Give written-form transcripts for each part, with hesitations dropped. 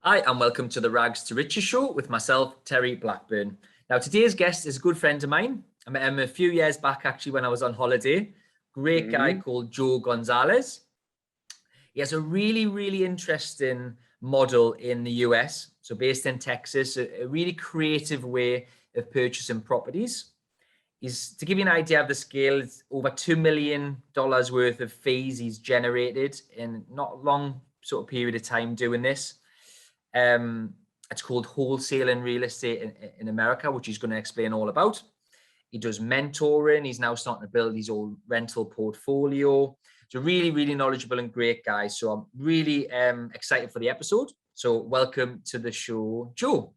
Hi, and welcome to the Rags to Riches show with myself, Terry Blackburn. Now, today's guest is a good friend of mine. I met him a few years back, actually, when I was on holiday. Great guy called Joe Gonzalez. He has a really interesting model in the US, so based in Texas, a really creative way of purchasing properties. To give you an idea of the scale, it's over $2 million worth of fees he's generated in not a long sort of period of time doing this. It's called wholesaling real estate in America, which he's going to explain all about. He does mentoring. He's now starting to build his own rental portfolio. He's a really knowledgeable and great guy. So I'm really excited for the episode. So welcome to the show, Joe.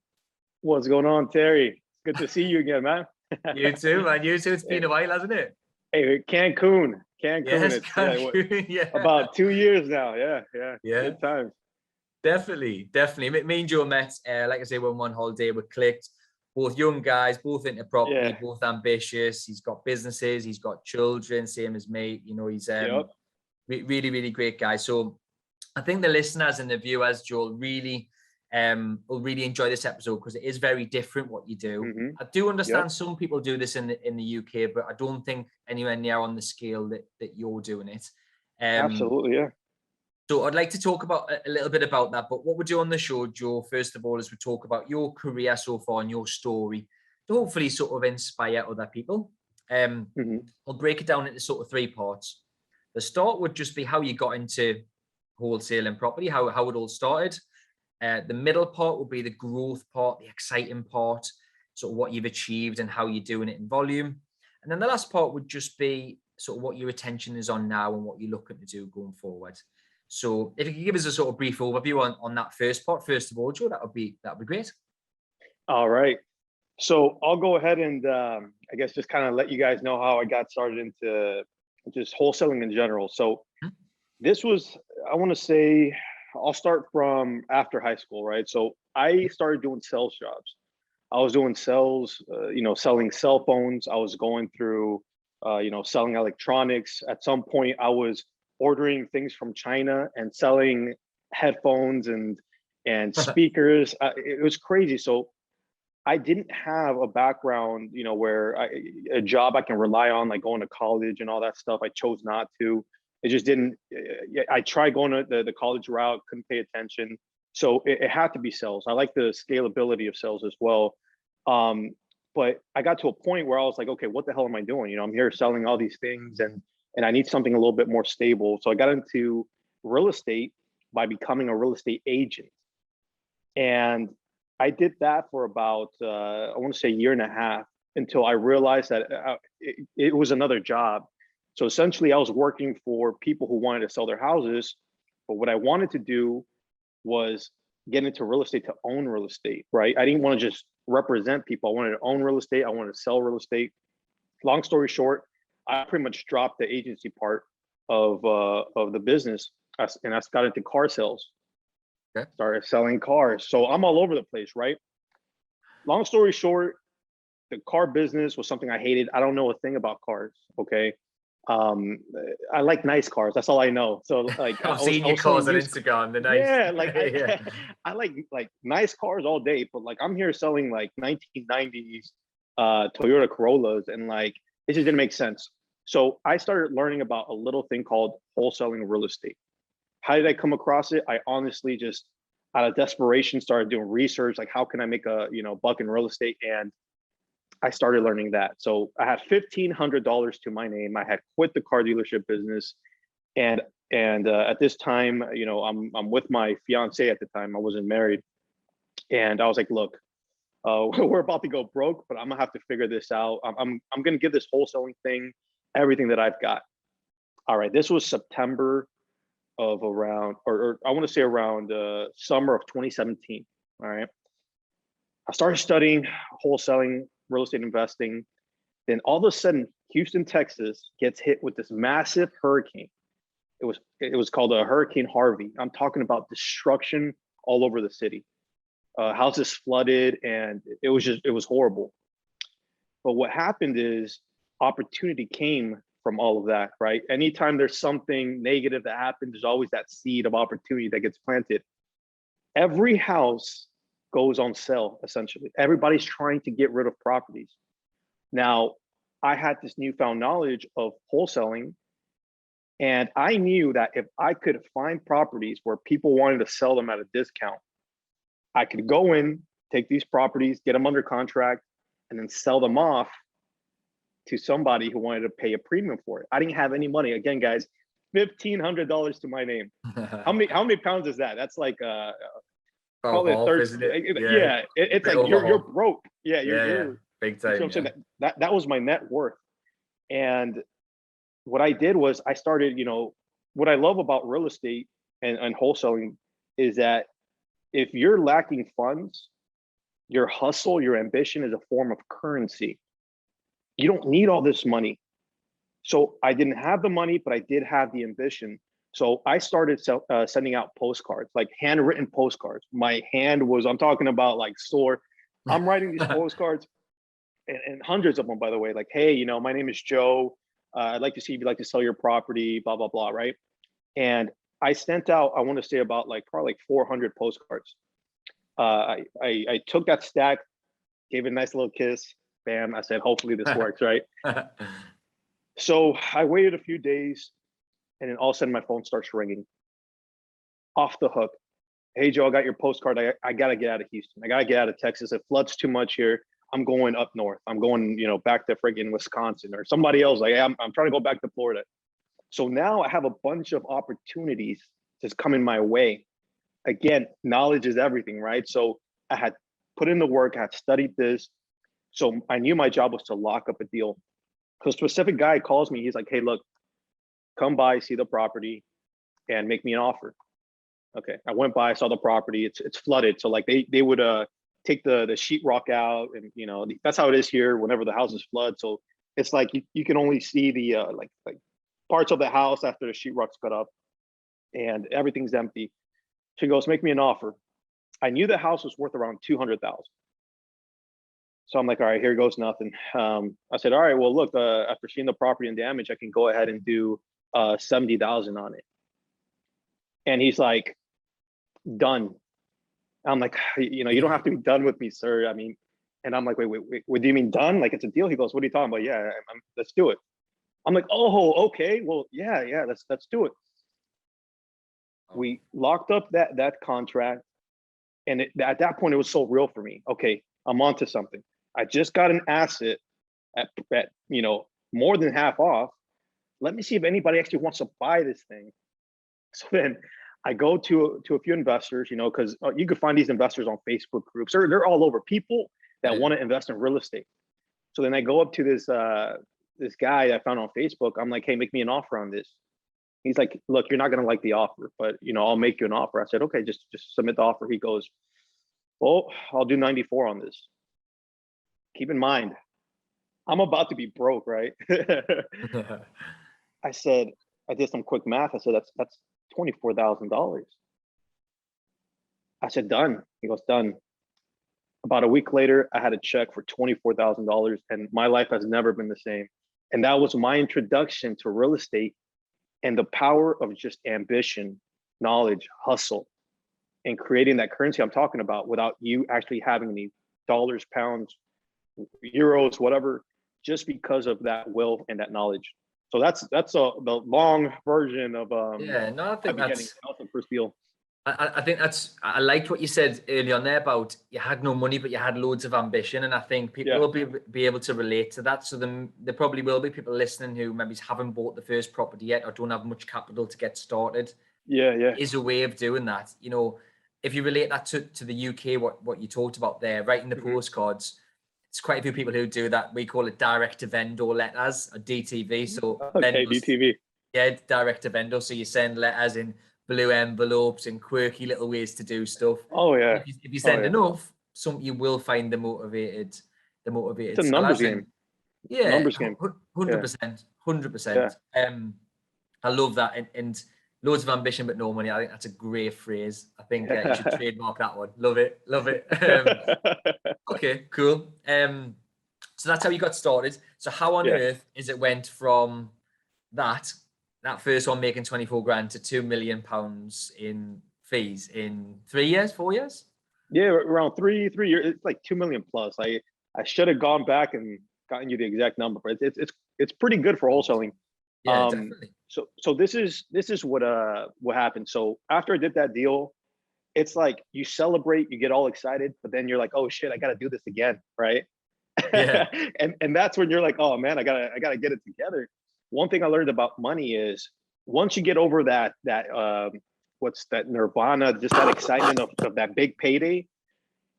What's going on, Terry? Good to see you again, man. You too, man. You too. It's been a while, hasn't it? Hey, Cancun. Yes, Cancun. Yeah. About 2 years now. Yeah. Good times. Definitely. Me and Joe met, like I say, when we were on holiday, we clicked. Both young guys, both into property, both ambitious. He's got businesses, he's got children, same as me. You know, he's really great guy. So I think the listeners and the viewers, Joel, really will really enjoy this episode because it is very different what you do. I do understand some people do this in the UK, but I don't think anywhere near on the scale that you're doing it. Absolutely, yeah. So I'd like to talk about a little bit about that. But what we do on the show, Joe, first of all, is we talk about your career so far and your story to hopefully sort of inspire other people. We'll break it down into sort of three parts. The start would just be how you got into wholesaling property, how it all started. The middle part will be the growth part, the exciting part, sort of what you've achieved and how you're doing it in volume. And then the last part would just be sort of what your attention is on now and what you're looking to do going forward. So if you could give us a sort of brief overview on that first part, first of all, Joe, that would be great. All right. So I'll go ahead and I guess just kind of let you guys know how I got started into just wholesaling in general. So this was, I want to say, I'll start from after high school, right? So I started doing sales jobs. I was doing sales, selling cell phones. I was going through, selling electronics. At some point, I was ordering things from China and selling headphones and speakers. It was crazy. So I didn't have a background, where a job I can rely on, like going to college and all that stuff. I chose not to. It just didn't. I tried going to the college route, couldn't pay attention. So it had to be sales. I like the scalability of sales as well. But I got to a point where I was like, okay, what the hell am I doing? I'm here selling all these things and I need something a little bit more stable. So I got into real estate by becoming a real estate agent. And I did that for about, I want to say a year and a half until I realized that it was another job. So essentially I was working for people who wanted to sell their houses. But what I wanted to do was get into real estate to own real estate, right? I didn't want to just represent people. I wanted to own real estate. I wanted to sell real estate. Long story short, I pretty much dropped the agency part of the business, and I got into car sales. Okay. Started selling cars. So I'm all over the place, right? Long story short, the car business was something I hated. I don't know a thing about cars. Okay. I like nice cars. That's all I know. So like I've seen your cars on Instagram. They're nice. Yeah, like I like nice cars all day, but like I'm here selling like 1990s Toyota Corollas, and like it just didn't make sense. So I started learning about a little thing called wholesaling real estate. How did I come across it? I honestly just out of desperation started doing research, like how can I make a buck in real estate, and I started learning that. So I had $1,500 to my name. I had quit the car dealership business, and at this time, I'm with my fiance at the time. I wasn't married, and I was like, look, we're about to go broke, but I'm gonna have to figure this out. I'm gonna give this wholesaling thing everything that I've got. All right, this was September of around, or I want to say around summer of 2017. All right, I started studying wholesaling, real estate investing. Then all of a sudden, Houston, Texas gets hit with this massive hurricane. It was called a Hurricane Harvey. I'm talking about destruction all over the city. Houses flooded, and it was horrible. But what happened is opportunity came from all of that, right? Anytime there's something negative that happens, there's always that seed of opportunity that gets planted. every house goes on sale, essentially. Everybody's trying to get rid of properties. Now, I had this newfound knowledge of wholesaling, and I knew that if I could find properties where people wanted to sell them at a discount, I could go in, take these properties, get them under contract, and then sell them off to somebody who wanted to pay a premium for it. I didn't have any money. Again, guys, $1,500 to my name. How many pounds is that? That's like probably a third. Isn't it? Yeah, it's like you're broke. Yeah, you're big time. You know what I'm saying? That was my net worth. And what I did was I started, what I love about real estate and wholesaling is that if you're lacking funds, your hustle, your ambition is a form of currency. You don't need all this money. So I didn't have the money, but I did have the ambition. So I started sending out postcards, like handwritten postcards. My hand was, I'm talking about like sore. I'm writing these postcards and hundreds of them, by the way, like, hey, my name is Joe. I'd like to see if you'd like to sell your property, blah, blah, blah, right? And I sent out, I want to say about probably 400 postcards. I took that stack, gave it a nice little kiss, bam, I said, hopefully this works, right? So I waited a few days, and then all of a sudden my phone starts ringing. Off the hook. Hey, Joe, I got your postcard. I got to get out of Houston. I got to get out of Texas. It floods too much here. I'm going up north. I'm going, back to friggin' Wisconsin, or somebody else. Like, I'm trying to go back to Florida. So now I have a bunch of opportunities just coming my way. Again, knowledge is everything, right? So I had put in the work. I had studied this. So I knew my job was to lock up a deal. So a specific guy calls me. He's like, hey, look, come by, see the property, and make me an offer. Okay, I went by, saw the property. It's flooded. So like they would take the sheetrock out, and that's how it is here whenever the houses flood. So it's like you can only see the like parts of the house after the sheetrock's cut up, and everything's empty. She goes, make me an offer. I knew the house was worth around 200,000. So I'm like, all right, here goes nothing. I said, all right, well, look, after seeing the property and damage, I can go ahead and do 70,000 on it. And he's like, done. I'm like, you don't have to be done with me, sir. I mean, and I'm like, wait, what do you mean done? Like, it's a deal? He goes, what are you talking about? Yeah, let's do it. I'm like, oh, okay, well, yeah, let's do it. We locked up that contract, and at that point, it was so real for me. Okay, I'm onto something. I just got an asset at more than half off. Let me see if anybody actually wants to buy this thing. So then I go to a few investors, because you could find these investors on Facebook groups. They're all over, people that want to invest in real estate. So then I go up to this guy I found on Facebook. I'm like, hey, make me an offer on this. He's like, look, you're not going to like the offer, but I'll make you an offer. I said, okay, just submit the offer. He goes, well, I'll do 94 on this. Keep in mind, I'm about to be broke, right? I said, I did some quick math. I said, that's $24,000. I said, done. He goes, done. About a week later, I had a check for $24,000, and my life has never been the same. And that was my introduction to real estate and the power of just ambition, knowledge, hustle, and creating that currency I'm talking about without you actually having any dollars, pounds, euros, whatever, just because of that will and that knowledge. So that's the long version of I think that's the first deal. I think I liked what you said early on there about you had no money, but you had loads of ambition. And I think people will be able to relate to that. So there probably will be people listening who maybe haven't bought the first property yet or don't have much capital to get started. Yeah. It is a way of doing that. If you relate that to the UK, what you talked about there, writing the postcards, it's quite a few people who do that. We call it direct to vendor letters, or DTV. So DTV. Yeah, direct to vendor. So you send letters in blue envelopes and quirky little ways to do stuff. Oh yeah. If you send enough, you will find the motivated. It's a numbers game. Yeah, numbers game. 100%. I love that, and loads of ambition but no money. I think that's a great phrase. I think you should trademark that one. Love it. Okay, cool. So that's how you got started. So how on earth is it went from that first one making 24 grand to £2 million in fees in 3 years, 4 years? Yeah, around three years. It's like 2 million plus. I should have gone back and gotten you the exact number, but it's pretty good for wholesaling. Yeah, definitely. So this is what happened. So after I did that deal, it's like you celebrate, you get all excited, but then you're like, oh shit, I got to do this again, right? Yeah. and that's when you're like, oh man, I gotta get it together. One thing I learned about money is once you get over that what's that nirvana, just that excitement of that big payday,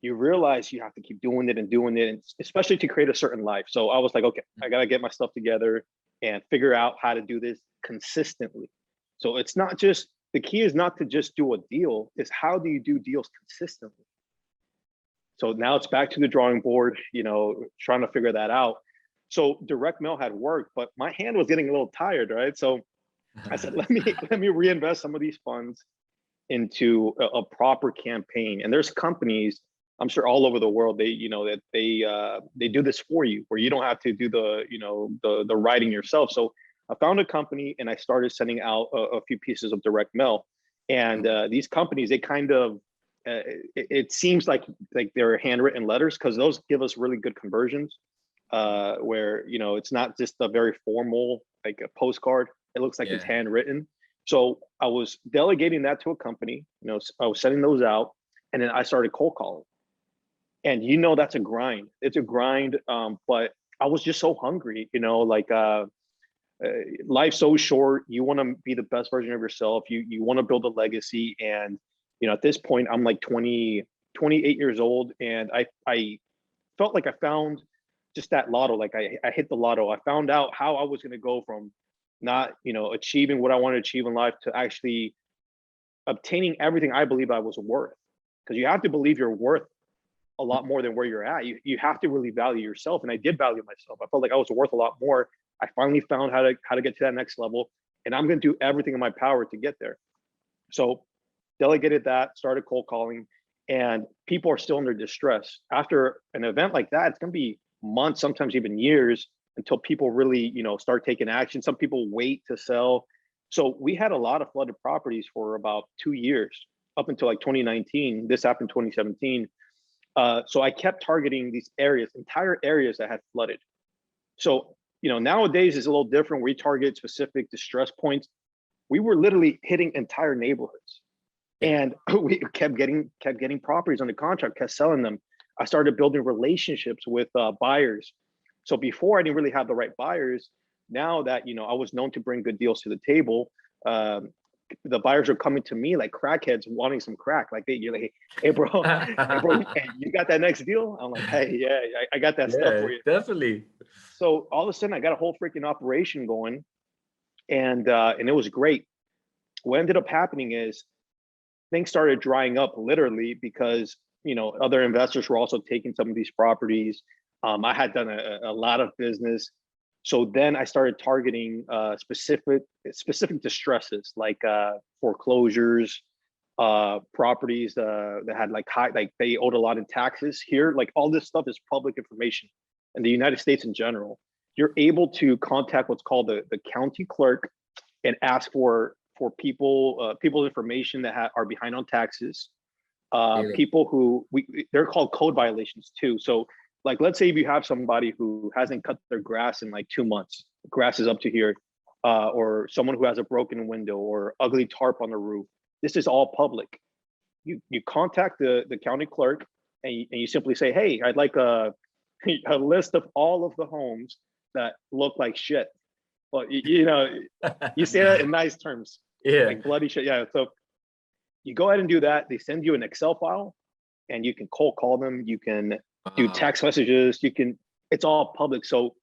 you realize you have to keep doing it and doing it, and especially to create a certain life. So I was like, okay, I gotta get my stuff together and figure out how to do this consistently. So it's not just, the key is not to just do a deal, it's how do you do deals consistently. So now it's back to the drawing board, trying to figure that out. So direct mail had worked, but my hand was getting a little tired, right? So I said, let me reinvest some of these funds into a proper campaign. And there's companies, I'm sure all over the world, they do this for you, where you don't have to do the writing yourself. So I found a company and I started sending out a few pieces of direct mail. And these companies, they kind of, it seems like they're handwritten letters, because those give us really good conversions, where it's not just a very formal like a postcard. It looks like it's handwritten. So I was delegating that to a company. I was sending those out, and then I started cold calling. And that's a grind. It's a grind, but I was just so hungry. Life's so short. You want to be the best version of yourself. You want to build a legacy. And at this point, I'm like 28 years old, and I felt like I found just that lotto. Like I hit the lotto. I found out how I was going to go from not achieving what I want to achieve in life to actually obtaining everything I believe I was worth. Because you have to believe you're worth a lot more than where you're at. You have to really value yourself, and I did value myself. I felt like I was worth a lot more. I finally found how to get to that next level, and I'm going to do everything in my power to get there. So delegated that, started cold calling, and people are still under distress. After an event like that, it's going to be months, sometimes even years, until people really, start taking action. Some people wait to sell. So we had a lot of flooded properties for about 2 years, up until like 2019. This happened 2017. So I kept targeting these areas, entire areas that had flooded. So, nowadays is a little different. We target specific distress points. We were literally hitting entire neighborhoods, and we kept getting properties under contract, kept selling them. I started building relationships with buyers. So before I didn't really have the right buyers. Now that, I was known to bring good deals to the table, the buyers are coming to me like crackheads wanting some crack. Like you're like, hey bro, you got that next deal? I'm like, hey, yeah, I got that stuff for you. Definitely. So all of a sudden I got a whole freaking operation going, and it was great. What ended up happening is things started drying up literally because, other investors were also taking some of these properties. I had done a lot of business. So then I started targeting specific distresses, like foreclosures, properties that had like they owed a lot in taxes here. Like all this stuff is public information in the United States in general. You're able to contact what's called the county clerk and ask for people's information that are behind on taxes. People who they're called code violations too. So like, let's say if you have somebody who hasn't cut their grass in like 2 months, grass is up to here, or someone who has a broken window or ugly tarp on the roof. This is all public. You contact the county clerk, and you simply say, hey, I'd like a list of all of the homes that look like shit. Well, you say that in nice terms. Yeah. Like bloody shit. Yeah. So you go ahead and do that. They send you an Excel file, and you can cold call them. You can do text messages. It's all public. So,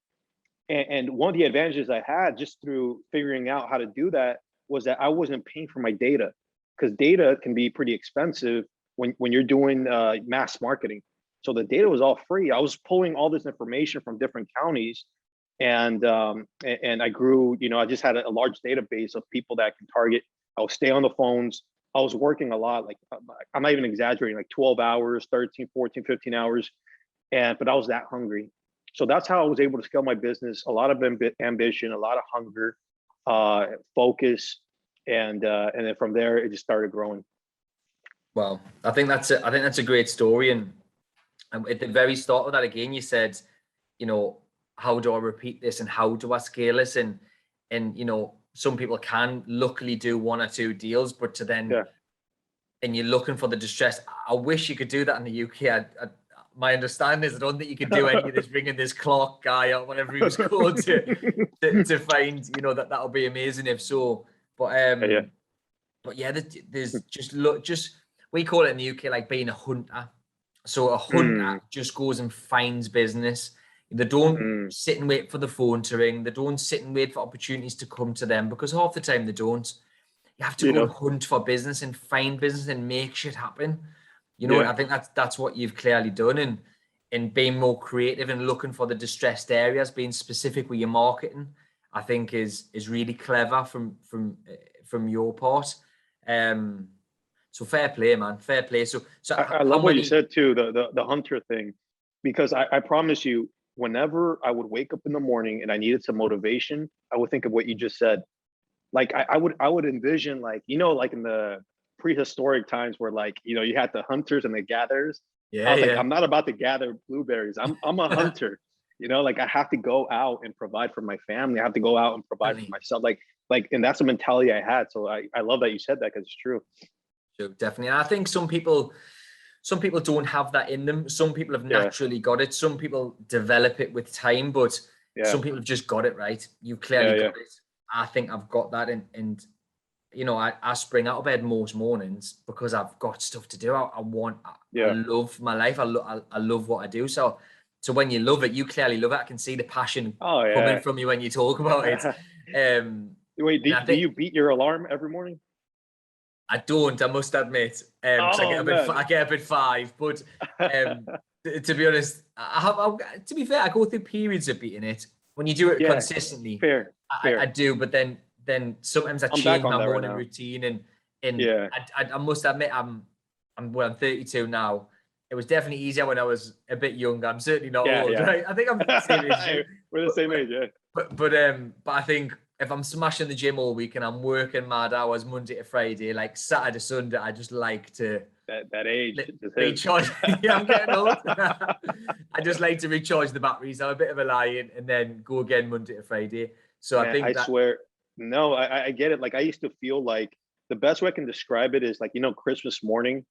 and one of the advantages I had just through figuring out how to do that was that I wasn't paying for my data, because data can be pretty expensive when you're doing mass marketing. So the data was all free. I was pulling all this information from different counties, and I grew. I just had a large database of people that I can target. I would stay on the phones. I was working a lot, like I'm not even exaggerating, like 12 hours, 13, 14, 15 hours. But I was that hungry. So that's how I was able to scale my business. A lot of ambition, a lot of hunger, focus. And then from there, it just started growing. Well, I think that's a great story. And at the very start of that, again, you said, how do I repeat this and how do I scale this? And some people can luckily do one or two deals, but to then, and you're looking for the distress. I wish you could do that in the UK. My understanding is I don't think you could do any of this, bringing this Clark guy or whatever he was called to find, that'll be amazing if so. But there's just we call it in the UK like being a hunter. So a hunter just goes and finds business. They don't sit and wait for the phone to ring. They don't sit and wait for opportunities to come to them, because half the time they don't. You have to go and hunt for business and find business and make shit happen. I think that's what you've clearly done, and being more creative and looking for the distressed areas, being specific with your marketing, I think is really clever from your part. So fair play, man. Fair play. So I love what you said too, the hunter thing, because I promise you, whenever I would wake up in the morning and I needed some motivation, I would think of what you just said. Like I would envision, like, like in the prehistoric times where, like, you had the hunters and the gatherers. I was like, I'm not about to gather blueberries. I'm a hunter. Like I have to go out and provide for my family. I have to go out and provide for myself. Like, and that's the mentality I had. So I love that you said that, because it's true. Sure, definitely. And I think some people don't have that in them. Some people have naturally got it. Some people develop it with time, but some people have just got it right. You clearly got it. I think I've got that. And I spring out of bed most mornings because I've got stuff to do. I love my life. I love what I do. So when you love it, you clearly love it. I can see the passion coming from you when you talk about it. Wait, do you beat your alarm every morning? I don't, I must admit. I get up at 5, but to be honest, to be fair, I go through periods of beating it. When you do it consistently, fair. I do, but then sometimes I change my morning routine, and I must admit, I'm 32 now. It was definitely easier when I was a bit younger. I'm certainly not old, right? I think I'm the same age. We're the same age, yeah. But I think if I'm smashing the gym all week and I'm working mad hours Monday to Friday, like Saturday, Sunday, I just like to that age recharge. I'm getting old. I just like to recharge the batteries. I'm a bit of a lion, and then go again Monday to Friday. So I think I swear, no, I get it. Like I used to feel like the best way I can describe it is like, Christmas morning,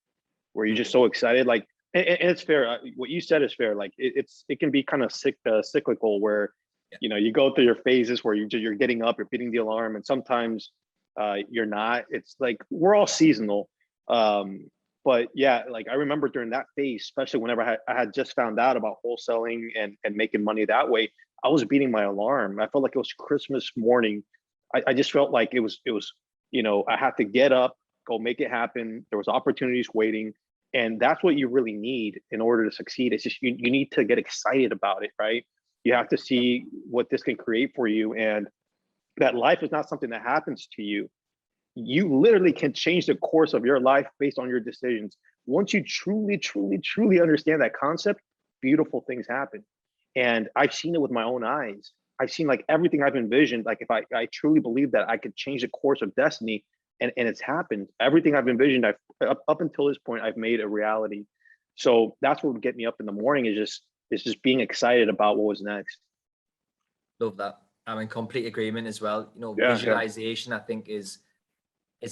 where you're just so excited. Like, and it's fair. What you said is fair. Like it can be kind of cyclical, where you go through your phases where you're getting up, you're beating the alarm, and sometimes you're not. It's like we're all seasonal. But yeah, like I remember during that phase, especially whenever I had just found out about wholesaling and making money that way, I was beating my alarm. I felt like it was Christmas morning. I just felt like it was I had to get up, go make it happen. There was opportunities waiting. And that's what you really need in order to succeed. It's just you need to get excited about it, right? You have to see what this can create for you, and that life is not something that happens to you. You literally can change the course of your life based on your decisions. Once you truly, truly, truly understand that concept, beautiful things happen. And I've seen it with my own eyes. I've seen like everything I've envisioned. Like if I truly believe that I could change the course of destiny, and it's happened. Everything I've envisioned, up until this point, I've made a reality. So that's what would get me up in the morning, is just being excited about what was next. Love that. I'm in complete agreement as well. Visualization, I think, is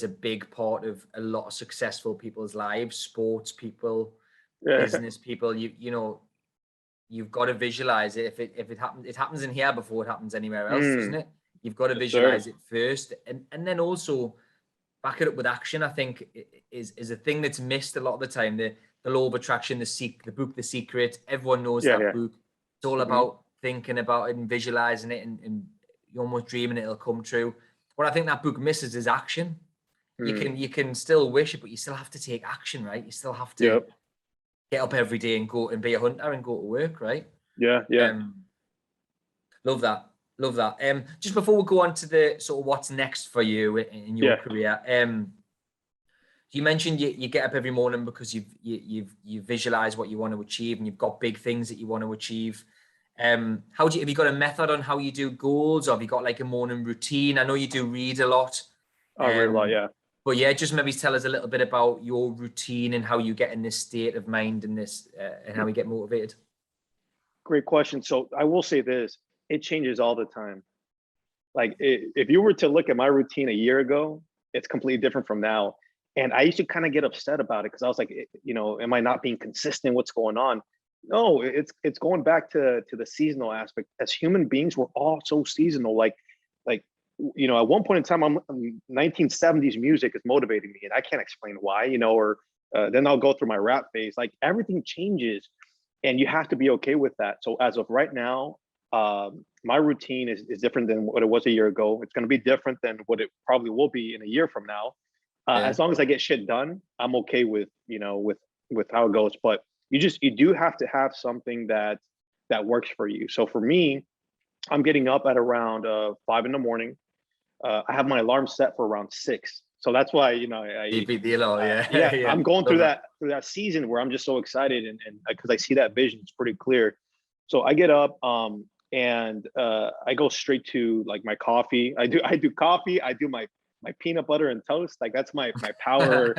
a big part of a lot of successful people's lives, sports people, business people. You've got to visualize it. If it happens, it happens in here before it happens anywhere else, doesn't it? You've got to visualize it first, and then also back it up with action. I think is a thing that's missed a lot of the time. The law of attraction, the book, The Secret. Everyone knows that book. It's all about thinking about it and visualizing it, and you're almost dreaming it'll come true. What I think that book misses is action. You can still wish it, but you still have to take action, right? You still have to get up every day and go and be a hunter and go to work, right? Love that. Just before we go on to the sort of what's next for you in your career, you mentioned you get up every morning because you visualize what you want to achieve, and you've got big things that you want to achieve. Have you got a method on how you do goals, or have you got like a morning routine? I know you do read a lot. I read a lot, yeah. But yeah, just maybe tell us a little bit about your routine and how you get in this state of mind and this and how you get motivated. Great question. So I will say this, it changes all the time. Like if you were to look at my routine a year ago, it's completely different from now. And I used to kind of get upset about it because I was like, am I not being consistent? What's going on? No, it's going back to the seasonal aspect. As human beings, we're all so seasonal. Like at one point in time, 1970s music is motivating me, and I can't explain why. Or then I'll go through my rap phase. Like everything changes, and you have to be okay with that. So as of right now, my routine is different than what it was a year ago. It's going to be different than what it probably will be in a year from now. As long as I get shit done, I'm okay with how it goes. But you do have to have something that works for you. So for me, I'm getting up at around 5 a.m. I have my alarm set for around 6. So that's why, You beat the alarm, yeah, I'm going through that season where I'm just so excited and because I see that vision, it's pretty clear. So I get up and I go straight to like my coffee. I do coffee. I do my peanut butter and toast. Like that's my power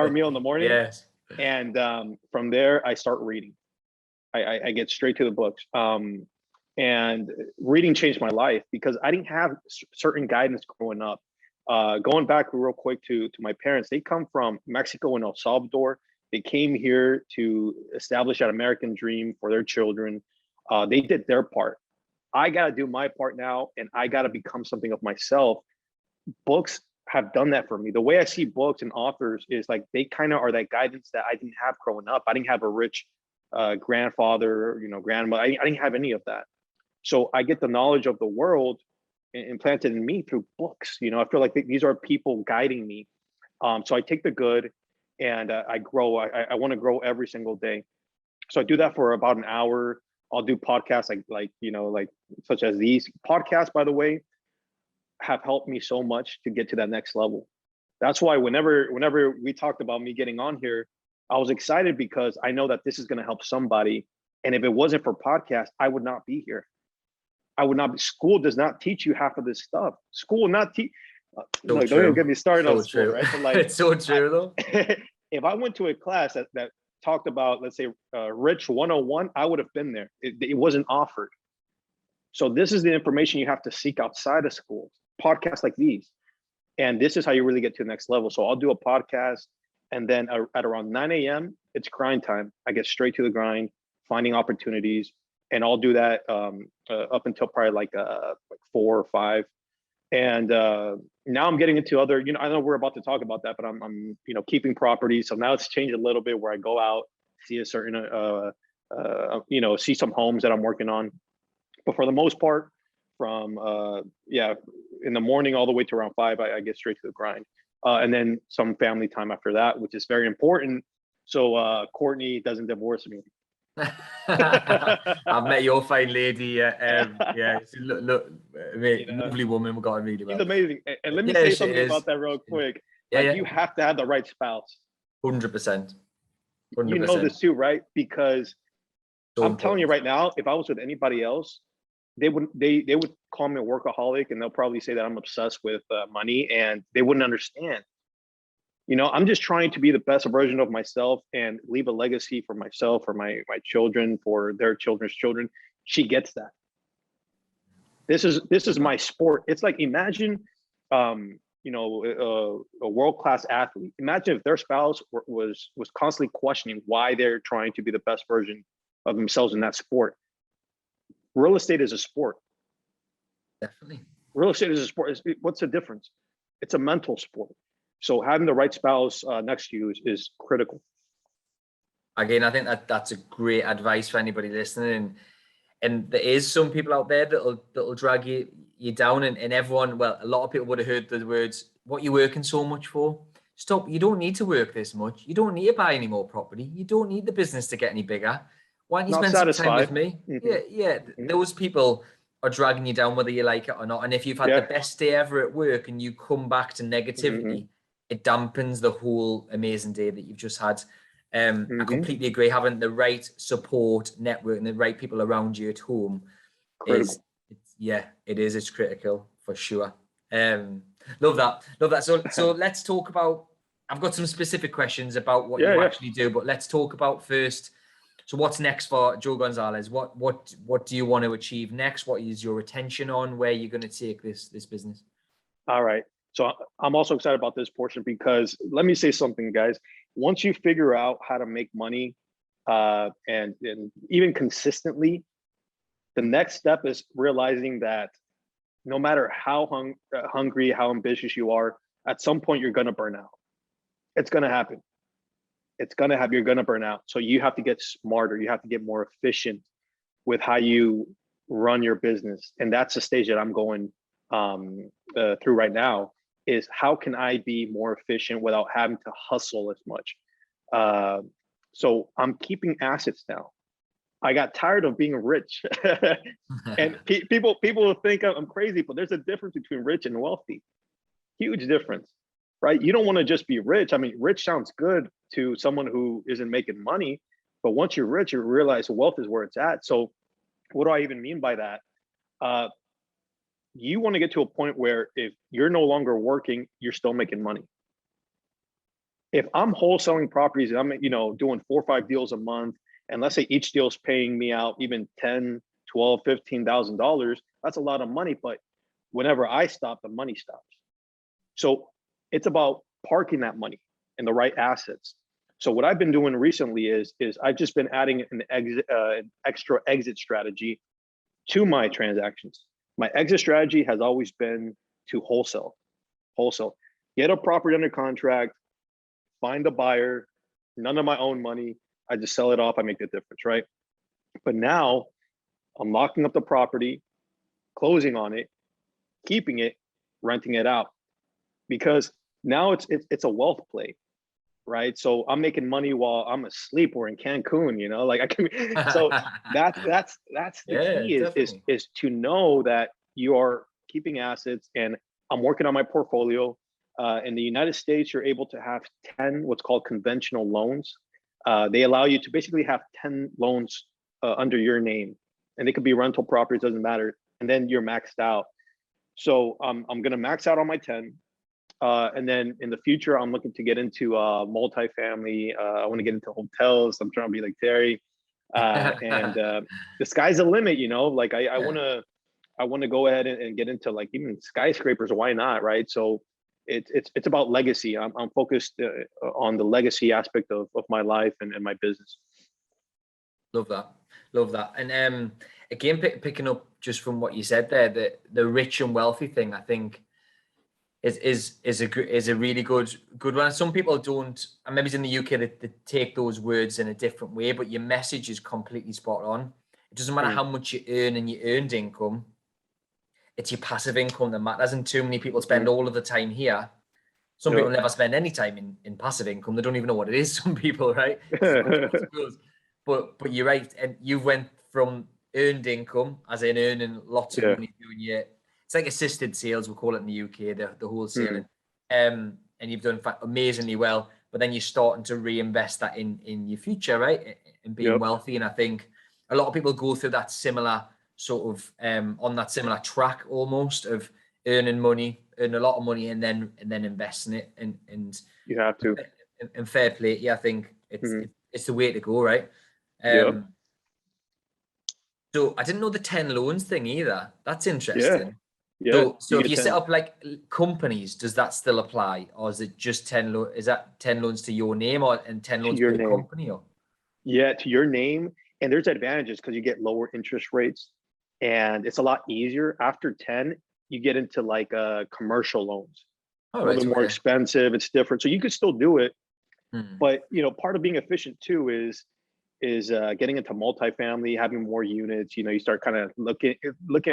meal in the morning. Yes. And from there, I start reading. I get straight to the books. And reading changed my life because I didn't have certain guidance growing up. Going back real quick to my parents, they come from Mexico and El Salvador. They came here to establish that American dream for their children. They did their part. I got to do my part now, and I got to become something of myself. Books have done that for me. The way I see books and authors is like they kind of are that guidance that I didn't have growing up. I didn't have a rich grandfather, grandmother. I didn't have any of that. So I get the knowledge of the world implanted in me through books. I feel like these are people guiding me. So I take the good and I grow. I want to grow every single day. So I do that for about an hour. I'll do podcasts like such as these podcasts, by the way, have helped me so much to get to that next level. That's why whenever we talked about me getting on here, I was excited because I know that this is going to help somebody. And if it wasn't for podcasts, I would not be here. I would not be. School does not teach you half of this stuff. School will not teach. Don't even get me started on school, right? But it's so true, though. If I went to a class that talked about, let's say, Rich 101, I would have been there. It wasn't offered. So this is the information you have to seek outside of school. Podcasts like these, and this is how you really get to the next level. So I'll do a podcast, and then at around 9 a.m., it's grind time. I get straight to the grind, finding opportunities. And I'll do that up until probably like 4 or 5. And now I'm getting into other, I know we're about to talk about that, but I'm keeping properties. So now it's changed a little bit where I go out, see a certain, see some homes that I'm working on. But for the most part, from in the morning all the way to around 5, I get straight to the grind. And then some family time after that, which is very important. So Courtney doesn't divorce me. I've met your fine lady. Yeah, look, lovely woman. We got on really well. She's amazing. And let me say something about that real quick. You have to have the right spouse. 100%. You know this too, right? Because I'm telling you right now, if I was with anybody else, they would call me a workaholic, and they'll probably say that I'm obsessed with money, and they wouldn't understand. I'm just trying to be the best version of myself and leave a legacy for myself, for my children, for their children's children. She gets that. This is my sport. It's like, imagine, a world-class athlete. Imagine if their spouse was constantly questioning why they're trying to be the best version of themselves in that sport. Real estate is a sport. Definitely. Real estate is a sport. What's the difference? It's a mental sport. So having the right spouse next to you is critical. Again, I think that's a great advice for anybody listening. And there is some people out there that'll drag you down, and everyone, well, a lot of people would have heard the words, what you working so much for? Stop. You don't need to work this much. You don't need to buy any more property. You don't need the business to get any bigger. Why don't you spend some time with me? Mm-hmm. Yeah. Those people are dragging you down whether you like it or not. And if you've had the best day ever at work and you come back to negativity, it dampens the whole amazing day that you've just had. I completely agree. Having the right support network and the right people around you at home is, it is. It's critical for sure. Love that. Love that. So let's talk about, I've got some specific questions about what you actually do, but let's talk about first. So what's next for Joe Gonzalez? What do you want to achieve next? What is your attention on? Where are you going to take this business? All right. So I'm also excited about this portion because let me say something, guys. Once you figure out how to make money and even consistently, the next step is realizing that no matter how hungry, how ambitious you are, at some point you're going to burn out. It's going to happen. You're going to burn out. So you have to get smarter. You have to get more efficient with how you run your business. And that's the stage that I'm going through right now, is how can I be more efficient without having to hustle as much? So I'm keeping assets now. I got tired of being rich. And people will think I'm crazy, but there's a difference between rich and wealthy. Huge difference, right? You don't want to just be rich. I mean, rich sounds good to someone who isn't making money, but once you're rich, you realize wealth is where it's at. So what do I even mean by that? You want to get to a point where if you're no longer working, you're still making money. If I'm wholesaling properties and I'm, doing 4 or 5 deals a month, and let's say each deal is paying me out even $10, $12, $15,000, that's a lot of money. But whenever I stop, the money stops. So it's about parking that money in the right assets. So what I've been doing recently is I've just been adding an extra exit strategy to my transactions. My exit strategy has always been to wholesale, get a property under contract, find a buyer, none of my own money. I just sell it off. I make the difference, right? But now I'm locking up the property, closing on it, keeping it, renting it out, because now it's a wealth play, right? So I'm making money while I'm asleep or in Cancun, like I can. So that's the key is to know that you are keeping assets. And I'm working on my portfolio. In the United States, you're able to have 10 what's called conventional loans. They allow you to basically have 10 loans under your name, and they could be rental properties, doesn't matter. And then you're maxed out. So I'm going to max out on my 10. And then in the future, I'm looking to get into multifamily. I want to get into hotels. I'm trying to be like Terry. And the sky's the limit, like I want to go ahead and get into like even skyscrapers. Why not? Right. So it's about legacy. I'm focused on the legacy aspect of my life and my business. Love that. And again, picking up just from what you said there, the rich and wealthy thing, I think is a really good one. Some people don't, and maybe it's in the UK that they take those words in a different way, but your message is completely spot on. It doesn't matter how much you earn and your earned income. It's your passive income that matters, and too many people spend all of the time here. Some people never spend any time in passive income. They don't even know what it is. Some people, right? But you're right, and you went from earned income, as in earning lots of money doing it's like assisted sales, we call it in the UK, the wholesaling, and you've done amazingly well. But then you're starting to reinvest that in your future, right? And being wealthy. And I think a lot of people go through that similar sort of on that similar track almost of earning money, earn a lot of money, and then investing it. And you have to. And fair play, I think it's the way to go, right? So I didn't know the 10 loans thing either. That's interesting. So if you set up like companies, does that still apply, or is it just 10 loans? Is that 10 loans to your name, and 10 loans per company? Or to your name. And there's advantages because you get lower interest rates, and it's a lot easier. After 10, you get into like commercial loans. A little bit more expensive. It's different. So you could still do it, but part of being efficient too is getting into multifamily, having more units. You start kind of looking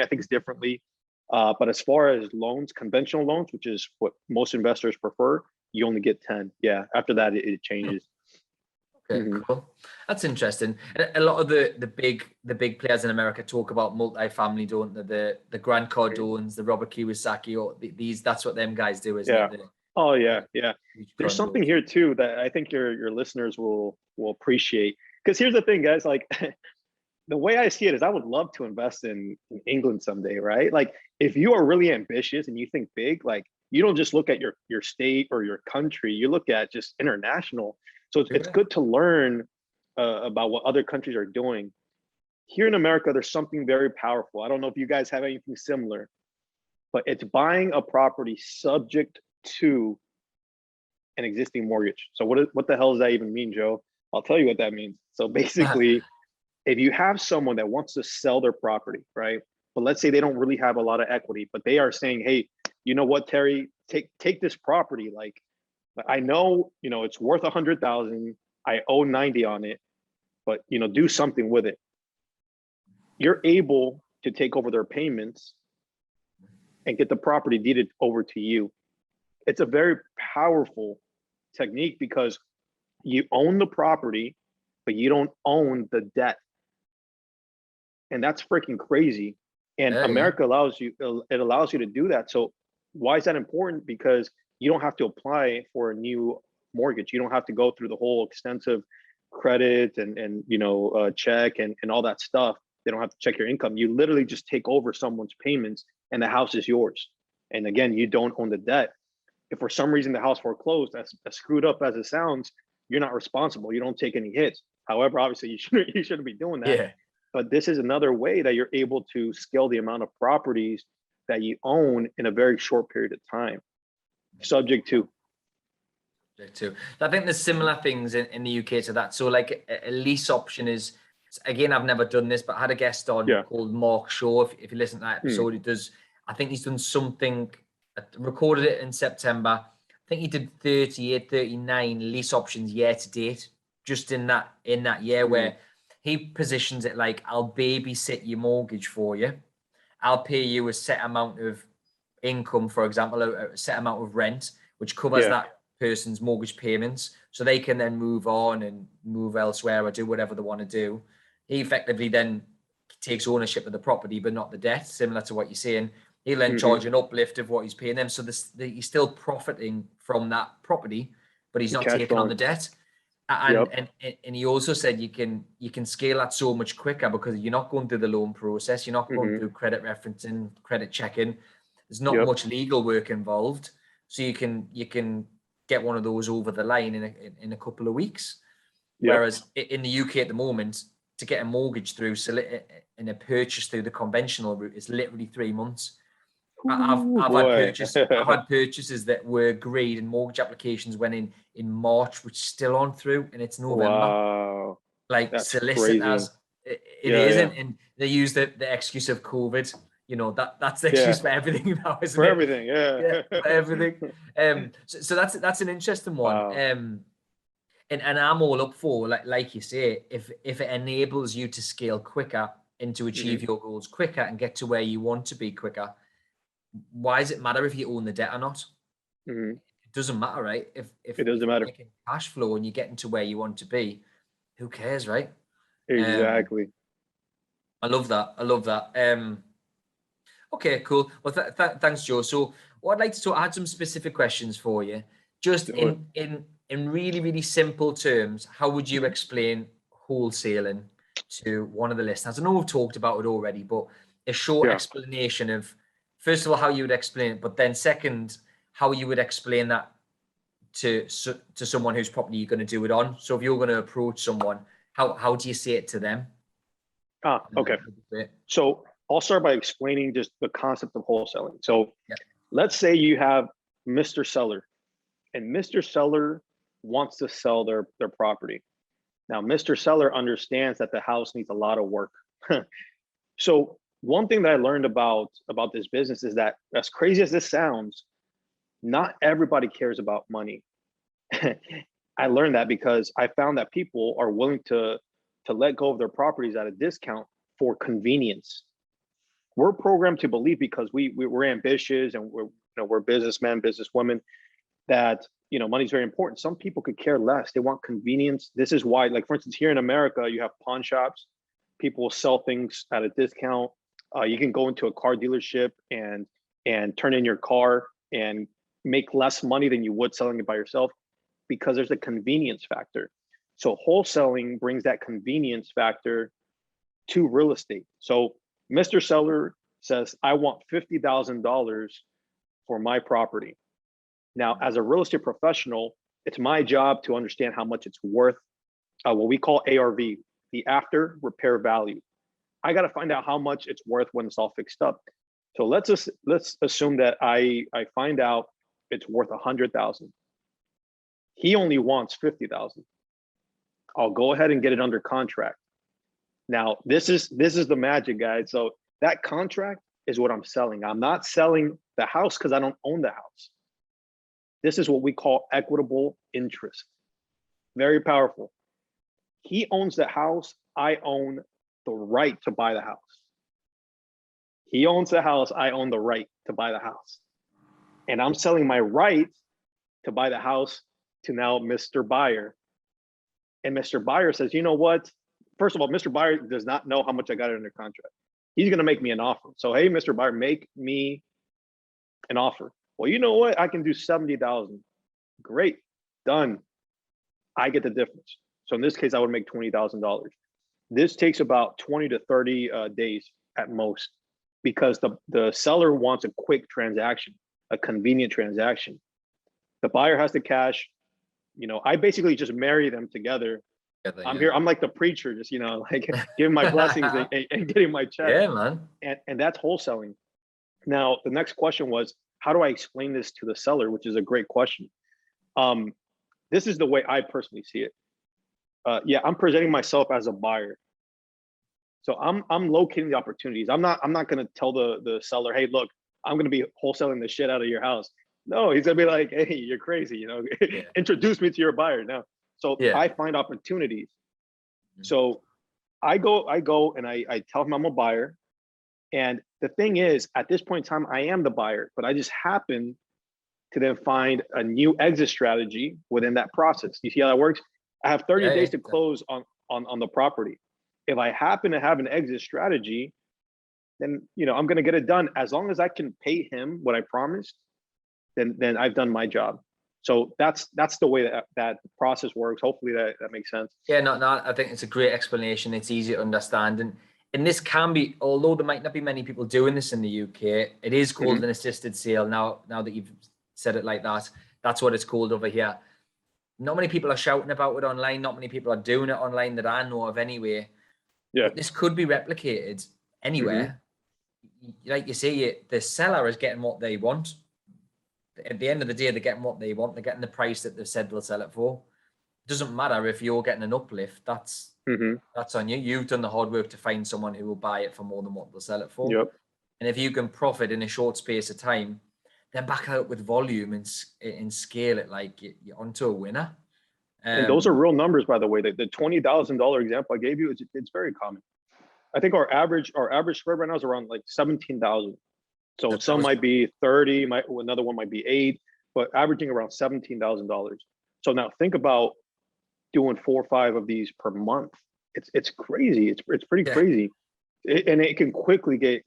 at things differently. But as far as loans, conventional loans, which is what most investors prefer, you only get 10. After that, it changes. Okay, cool. That's interesting. And a lot of the big players in America talk about multifamily, don't they? The Grant Cardones, the Robert Kiyosaki, or these. That's what them guys do, isn't it? Oh yeah. There's something here too that I think your listeners will appreciate. Because here's the thing, guys. Like the way I see it is, I would love to invest in England someday, right? Like if you are really ambitious and you think big, like you don't just look at your state or your country, you look at just international. So it's good to learn about what other countries are doing. Here in America, there's something very powerful. I don't know if you guys have anything similar, but it's buying a property subject to an existing mortgage. So what the hell does that even mean, Joe? I'll tell you what that means. So basically, if you have someone that wants to sell their property, right? But let's say they don't really have a lot of equity, but they are saying, hey, you know what, Terry, take this property. Like, I know, it's worth 100,000. I owe 90 on it, but do something with it. You're able to take over their payments and get the property deeded over to you. It's a very powerful technique because you own the property, but you don't own the debt. And that's freaking crazy. And America allows you to do that. So why is that important? Because you don't have to apply for a new mortgage. You don't have to go through the whole extensive credit and check and all that stuff. They don't have to check your income. You literally just take over someone's payments and the house is yours. And again, you don't own the debt. If for some reason the house foreclosed, as screwed up as it sounds, you're not responsible. You don't take any hits. However, obviously you shouldn't be doing that. Yeah. But this is another way that you're able to scale the amount of properties that you own in a very short period of time. Subject to. I think there's similar things in the UK to that. So like a lease option is, again, I've never done this, but I had a guest on called Mark Shaw. If you listen to that episode, I think he's done something, recorded it in September. I think he did 38, 39 lease options year to date, just in that year where he positions it like, I'll babysit your mortgage for you. I'll pay you a set amount of income, for example, a set amount of rent, which covers that person's mortgage payments. So they can then move on and move elsewhere or do whatever they want to do. He effectively then takes ownership of the property, but not the debt, similar to what you're saying. He'll then charge an uplift of what he's paying them. So he's still profiting from that property, but he's not taking on the debt. And he also said you can scale that so much quicker because you're not going through the loan process. You're not going through credit referencing, credit checking. There's not much legal work involved. So you can get one of those over the line in a couple of weeks. Whereas in the UK at the moment, to get a mortgage through and a purchase through the conventional route is literally 3 months. I've had purchases that were agreed and mortgage applications went in March, which still on through, and it's November. Wow. Like that's solicitors, it isn't, and they use the excuse of COVID. That's the excuse for everything now, isn't it? Everything, for everything. So that's an interesting one. Wow. And I'm all up for, like you say, if it enables you to scale quicker and to achieve your goals quicker and get to where you want to be quicker. Why does it matter if you own the debt or not? It doesn't matter, right? If it doesn't matter, making cash flow and you're getting to where you want to be, who cares, right? Exactly. I love that. Okay, cool. Well, thanks, Joe. So what I'd like to talk, I had some specific questions for you. Just in really, really simple terms, how would you explain wholesaling to one of the listeners? I know we've talked about it already, but a short explanation of, first of all, how you would explain it, but then second, how you would explain that to someone whose property you're going to do it on. So if you're going to approach someone, how do you say it to them? Okay. So I'll start by explaining just the concept of wholesaling. So let's say you have Mr. Seller, and Mr. Seller wants to sell their property. Now, Mr. Seller understands that the house needs a lot of work. So one thing that I learned about this business is that, as crazy as this sounds, not everybody cares about money. I learned that because I found that people are willing to let go of their properties at a discount for convenience. We're programmed to believe, because we're ambitious and we're businessmen, businesswomen, that money's very important. Some people could care less. They want convenience. This is why, like, for instance, here in America, you have pawn shops. People will sell things at a discount. You can go into a car dealership and turn in your car and make less money than you would selling it by yourself, because there's a convenience factor. So wholesaling brings that convenience factor to real estate. So Mr. Seller says, I want $50,000 for my property. Now, as a real estate professional, it's my job to understand how much it's worth, what we call ARV, the after repair value. I got to find out how much it's worth when it's all fixed up. So let's assume that I find out it's worth 100,000. He only wants 50,000. I'll go ahead and get it under contract. Now, this is the magic, guys. So that contract is what I'm selling. I'm not selling the house because I don't own the house. This is what we call equitable interest. Very powerful. He owns the house. I own the right to buy the house. He owns the house. I own the right to buy the house. And I'm selling my right to buy the house to now Mr. Buyer. And Mr. Buyer says, you know what? First of all, Mr. Buyer does not know how much I got it under contract. He's going to make me an offer. So, hey, Mr. Buyer, make me an offer. Well, you know what? I can do 70,000. Great, done. I get the difference. So in this case, I would make $20,000. This takes about 20 to 30 days at most, because the seller wants a quick transaction, a convenient transaction. The buyer has the cash. You know, I basically just marry them together. I'm here. I'm like the preacher, just, you know, like giving my blessings and getting my check. Yeah, man. And that's wholesaling. Now, the next question was, how do I explain this to the seller? Which is a great question. This is the way I personally see it. Yeah, I'm presenting myself as a buyer. So I'm locating the opportunities. I'm not going to tell the seller, hey, look, I'm going to be wholesaling the shit out of your house. No, he's going to be like, hey, you're crazy, you know, yeah. Introduce me to your buyer now. So yeah. I find opportunities. So I go and I tell him I'm a buyer. And the thing is, at this point in time, I am the buyer, but I just happen to then find a new exit strategy within that process. You see how that works? I have 30 days to close on the property. If I happen to have an exit strategy, then, you know, I'm going to get it done. As long as I can pay him what I promised, then I've done my job. So that's the way that process works. Hopefully that makes sense. Yeah, no, I think it's a great explanation. It's easy to understand. And this can be, although there might not be many people doing this in the UK, it is called an assisted sale. Now that you've said it like that, that's what it's called over here. Not many people are shouting about it online. Not many people are doing it online that I know of anyway. Yeah. But this could be replicated anywhere. Like you say, the seller is getting what they want. At the end of the day, they're getting what they want. They're getting the price that they've said they'll sell it for. It doesn't matter if you're getting an uplift. That's on you. You've done the hard work to find someone who will buy it for more than what they'll sell it for. Yep. And if you can profit in a short space of time, then back out with volume and scale it like you're onto a winner. And those are real numbers, by the way. The $20,000 example I gave you, it's very common. I think our average spread right now is around like 17,000. So some might be 30, another one might be 8, but averaging around $17,000. So now think about doing 4 or 5 of these per month. It's crazy. It's pretty crazy, and it can quickly get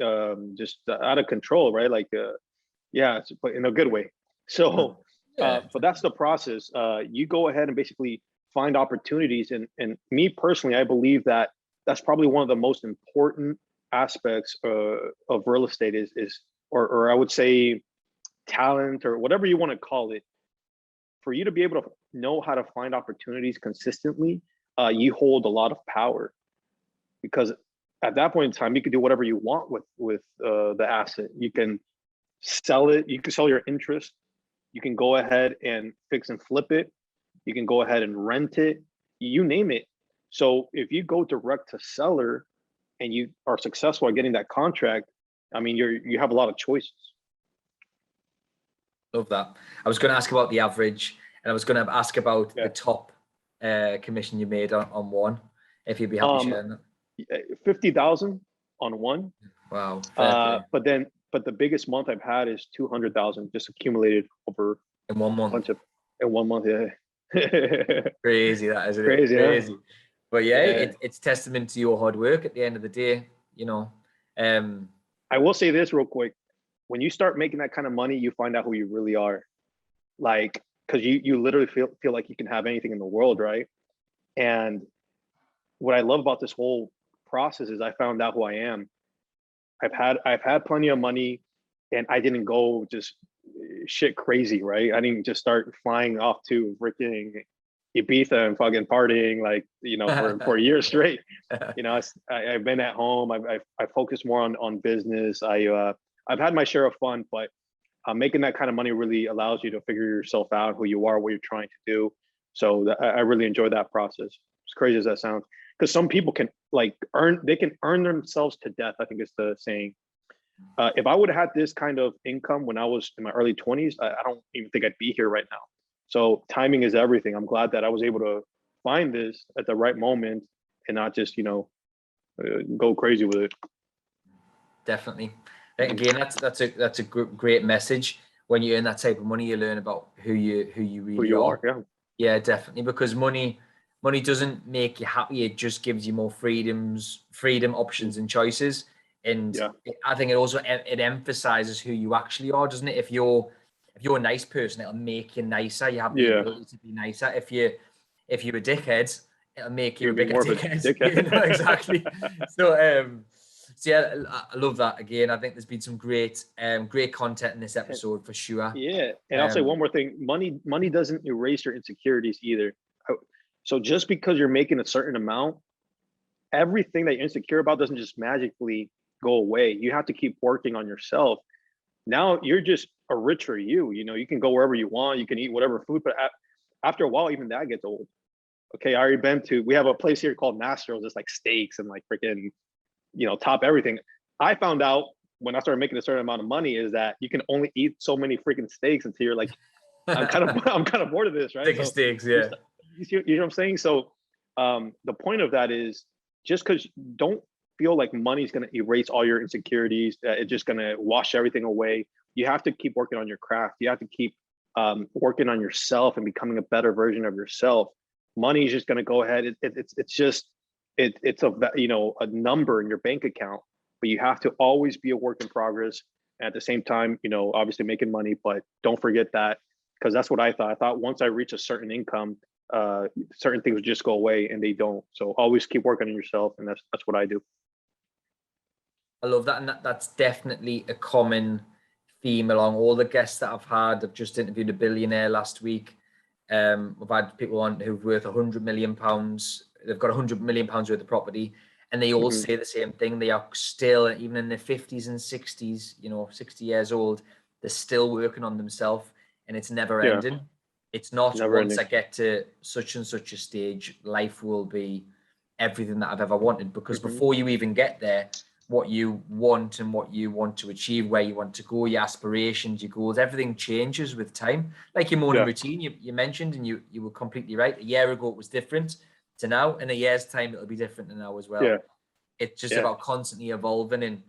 just out of control, right? Like, but in a good way. So, but that's the process. You go ahead and basically find opportunities, and me personally, I believe that that's probably one of the most important aspects of real estate is or I would say talent, or whatever you want to call it. For you to be able to know how to find opportunities consistently, you hold a lot of power, because at that point in time, you can do whatever you want with the asset. You can sell it. You can sell your interest. You can go ahead and fix and flip it. You can go ahead and rent it. You name it. So if you go direct to seller and you are successful at getting that contract, I mean, you have a lot of choices. Love that. I was going to ask about the average, and I was going to ask about the top commission you made on one, if you'd be happy sharing that. 50,000 on one. Wow. But the biggest month I've had is 200,000 just accumulated over in 1 month. In 1 month, yeah. Crazy, that isn't crazy, it? Crazy. Yeah. But it's testament to your hard work at the end of the day, you know. I will say this real quick. When you start making that kind of money, you find out who you really are. Like, because you literally feel like you can have anything in the world, right? And what I love about this whole process is I found out who I am. I've had plenty of money, and I didn't go just shit crazy, right? I didn't just start flying off to freaking Ibiza and fucking partying like, for a year straight. I've been at home. I focus more on business. I've had my share of fun, but making that kind of money really allows you to figure yourself out, who you are, what you're trying to do. So I really enjoy that process. As crazy as that sounds, because some people can earn themselves to death, I think is the saying. If I would have had this kind of income when I was in my early 20s, I don't even think I'd be here right now. So timing is everything. I'm glad that I was able to find this at the right moment and not just, go crazy with it. Definitely. Again, that's a great message. When you earn that type of money, you learn about who you really are. Yeah. Yeah, definitely. Because money doesn't make you happy. It just gives you more freedom, options, and choices. And I think it also it emphasizes who you actually are, doesn't it? If you're a nice person, it'll make you nicer. You have the ability to be nicer. If you're a dickhead, it'll make you a bigger dickhead. Exactly. So yeah, I love that. Again, I think there's been some great content in this episode for sure. Yeah, and I'll say one more thing: money doesn't erase your insecurities either. So just because you're making a certain amount, everything that you're insecure about doesn't just magically go away. You have to keep working on yourself. Now you're just a richer you. You can go wherever you want. You can eat whatever food, but after a while, even that gets old. Okay, I already we have a place here called Mastro's. It's like steaks and like freaking, top everything. I found out when I started making a certain amount of money is that you can only eat so many freaking steaks until you're like, I'm kind of bored of this, right? So, steaks, yeah. You know what I'm saying? So the point of that is just because don't feel like money's going to erase all your insecurities, that it's just going to wash everything away. You have to keep working on your craft. You have to keep working on yourself and becoming a better version of yourself. Money is just going to go ahead. It's a number in your bank account, but you have to always be a work in progress. And at the same time, obviously making money, but don't forget that, because that's what I thought. I thought once I reach a certain income, certain things would just go away, and they don't. So always keep working on yourself, and that's what I do. I love that, and that's definitely a common theme along all the guests that I've had. I've just interviewed a billionaire last week. We've had people on who've worth £100 million. They've got £100 million worth of property, and they all say the same thing. They are still, even in their 50s and 60s, 60 years old, they're still working on themselves, and it's never ending. It's not never once ending. I get to such and such a stage, life will be everything that I've ever wanted, because before you even get there, what you want and what you want to achieve, where you want to go, your aspirations, your goals, everything changes with time. Like your morning routine, you mentioned, and you were completely right. A year ago, it was different to now. In a year's time, it'll be different to now as well. Yeah. It's just about constantly evolving.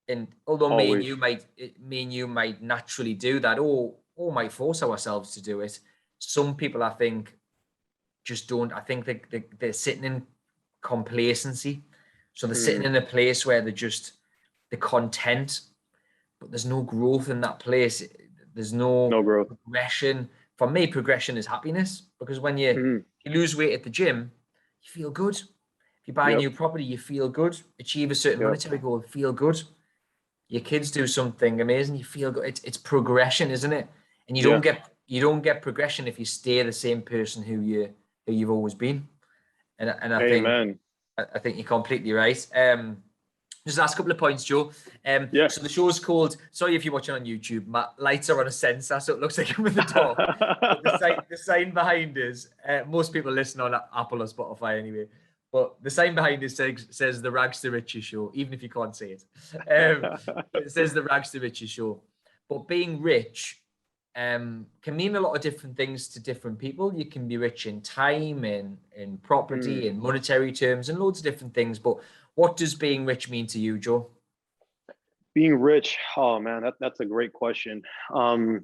And although me and you might naturally do that, or might force ourselves to do it, some people, I think, just don't. I think they're sitting in complacency. So they're sitting in a place where they're content, but there's no growth in that place. There's no growth. Progression. For me, progression is happiness, because when you lose weight at the gym, you feel good. If you buy a new property, you feel good. Achieve a certain monetary goal, feel good. Your kids do something amazing, you feel good. It's progression, isn't it? And you don't get progression if you stay the same person who you've always been. And I think you're completely right. Just last couple of points, Joe. So the show's called, sorry if you're watching on YouTube, my lights are on a sensor, so it looks like I'm in the dark. The sign behind us, most people listen on Apple or Spotify anyway, but the sign behind us says the Rags to Riches Show, even if you can't see it. It says the Rags to Riches Show. But being rich can mean a lot of different things to different people. You can be rich in time, in property, in monetary terms, and loads of different things. But what does being rich mean to you, Joe? Being rich, oh man, that's a great question. To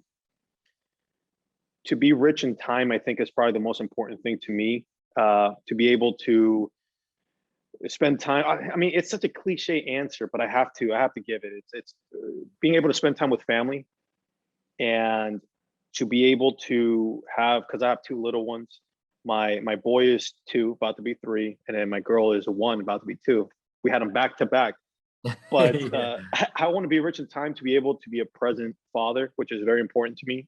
be rich in time, I think, is probably the most important thing to me. To be able to spend time. I mean, it's such a cliche answer, but I have to give it. It's being able to spend time with family, and to be able to have, because I have two little ones. My boy is 2, about to be 3, and then my girl is 1, about to be 2. We had them back to back. But Yeah. I want to be rich in time to be able to be a present father, which is very important to me.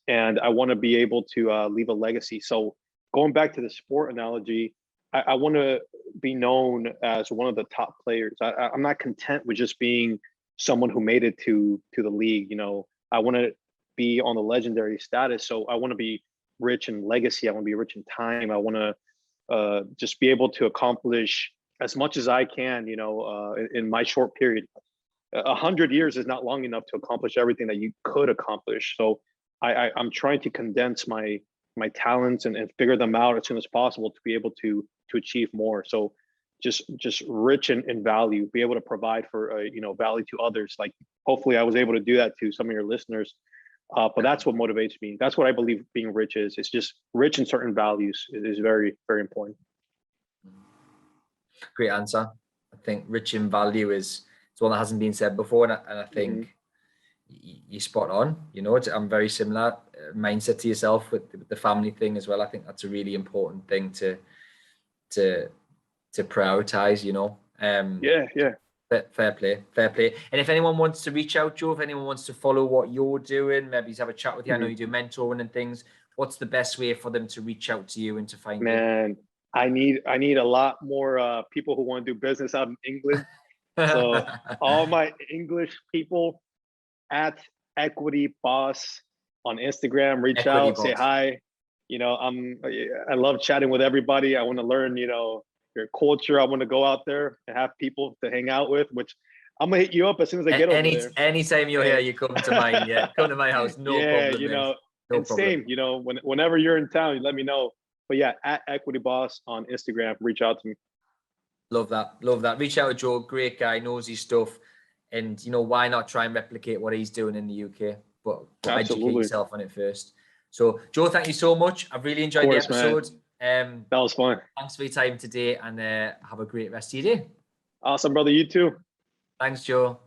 And I want to be able to leave a legacy. So going back to the sport analogy, I want to be known as one of the top players. I'm not content with just being someone who made it to the league. You know, I want to be on the legendary status. So I want to be rich in legacy. I want to be rich in time. I want to just be able to accomplish as much as I can. You know, in my short period. 100 years is not long enough to accomplish everything that you could accomplish. So I'm trying to condense my talents and figure them out as soon as possible to be able to achieve more. So just rich in value, be able to provide for you know, value to others. Like hopefully I was able to do that to some of your listeners. But that's what motivates me. That's what I believe being rich is. It's just rich in certain values. It is very, very important. Great answer. I think rich in value is it's one that hasn't been said before, and I think you're spot on. You know, I'm very similar mindset to yourself with the family thing as well. I think that's a really important thing to prioritize. You know. Yeah. Fair play. And if anyone wants to reach out, Joe, if anyone wants to follow what you're doing, maybe have a chat with you. I know you do mentoring and things. What's the best way for them to reach out to you and to find you? Man, I need a lot more people who want to do business out in England. So all my English people at Equity Boss on Instagram, reach Equity out, say Boss. hi. You know, I love chatting with everybody. I want to learn, you know, your culture. I want to go out there and have people to hang out with, which I'm gonna hit you up as soon as I get over there. Anytime you're here, you come to mine. Yeah, come to my house. No problem. You know, no and problem. same, you know, whenever you're in town, you let me know. But yeah, at Equity Boss on Instagram, reach out to me. Love that. Reach out to Joe. Great guy, knows his stuff. And, you know, why not try and replicate what he's doing in the UK? But educate yourself on it first. So, Joe, thank you so much. I've really enjoyed the episode. That was fun. Thanks for your time today, and have a great rest of your day. Awesome, brother. You too. Thanks, Joe.